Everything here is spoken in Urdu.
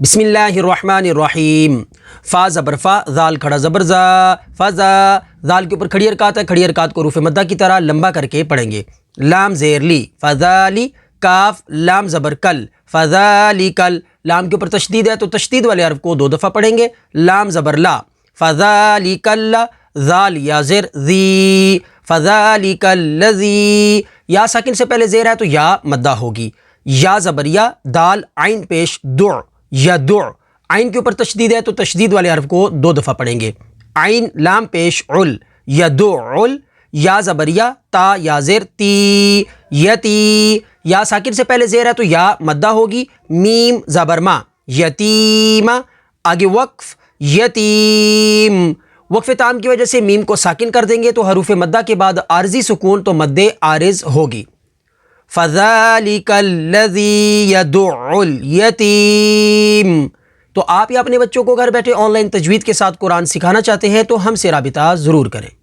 بسم اللہ الرحمن الرحیم۔ فا زبر فا، ذال کھڑا زبر زا، فضا، ذال کے اوپر کھڑی حرکات ہے، کھڑی حرکات کو حروف مدہ کی طرح لمبا کر کے پڑھیں گے۔ لام زیر لی، فذالی، کاف لام زبر کل، فذالکل، لام کے اوپر تشدید ہے تو تشدید والے حرف کو 2 دفعہ پڑھیں گے۔ لام زبر لا، فذالکل، ذال یا زیر ذی، فذالکلذی، یا ساکن سے پہلے زیر ہے تو یا مدہ ہوگی۔ یا زبر یا، دال عین پیش دع، یدع، عین کے اوپر تشدید ہے تو تشدید والے حرف کو 2 دفعہ پڑھیں گے۔ عین لام پیش عل، یدعل، یا زبر یا، تا یا زیر تی، یتی، یا ساکن سے پہلے زیر ہے تو یا مدہ ہوگی۔ میم زبر ما، یتیما، آگے وقف یتیم، وقف تام کی وجہ سے میم کو ساکن کر دیں گے تو حروف مدہ کے بعد عارضی سکون تو مد عارض ہوگی۔ فَذَلِكَ الَّذِي يَدُعُّ الْيَتِيمَ۔ تو آپ یا اپنے بچوں کو گھر بیٹھے آن لائن تجوید کے ساتھ قرآن سکھانا چاہتے ہیں تو ہم سے رابطہ ضرور کریں۔